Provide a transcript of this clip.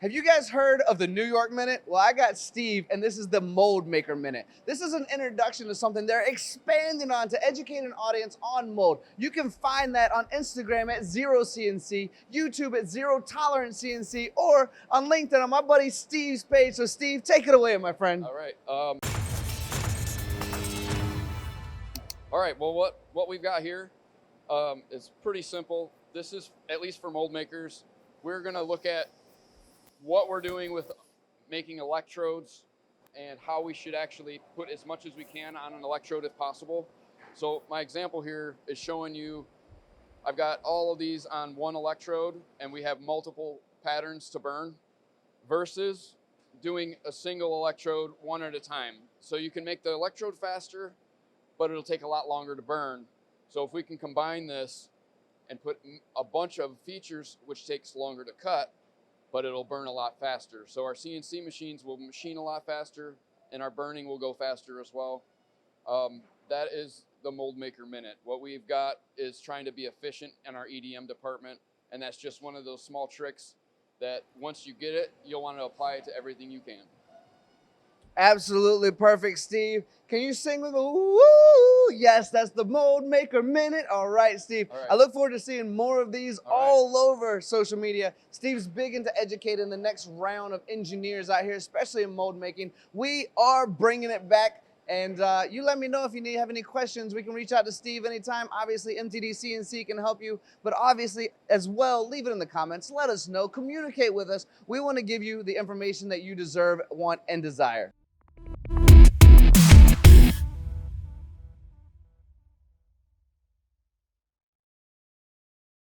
Have you guys heard of the New York Minute? Well, I got Steve, and this is the Mold Maker Minute. This is an introduction to something they're expanding on to educate an audience on mold. You can find that on Instagram at Zero CNC, YouTube at Zero Tolerance CNC, or on LinkedIn on my buddy Steve's page. So Steve, take it away, my friend. All right. All right. Well, what we've got here is pretty simple. This is, at least for mold makers, we're going to look at what we're doing with making electrodes and how we should actually put as much as we can on an electrode if possible. So my example here is showing you, I've got all of these on one electrode and we have multiple patterns to burn versus doing a single electrode one at a time. So you can make the electrode faster, but it'll take a lot longer to burn. So if we can combine this and put a bunch of features which takes longer to cut, but it'll burn a lot faster. So our CNC machines will machine a lot faster and our burning will go faster as well. That is the Mold Maker Minute. What we've got is trying to be efficient in our EDM department, and that's just one of those small tricks that once you get it, you'll want to apply it to everything you can. Absolutely perfect, Steve. Can you sing with me? Woo! Yes, that's the Mold Maker Minute. All right, Steve. All right. I look forward to seeing more of these All all over social media. Steve's big into educating the next round of engineers out here, especially in mold making. We are bringing it back. And you let me know if you have any questions. We can reach out to Steve anytime. Obviously, MTDCNC can help you. But obviously, as well, leave it in the comments. Let us know. Communicate with us. We want to give you the information that you deserve, want, and desire.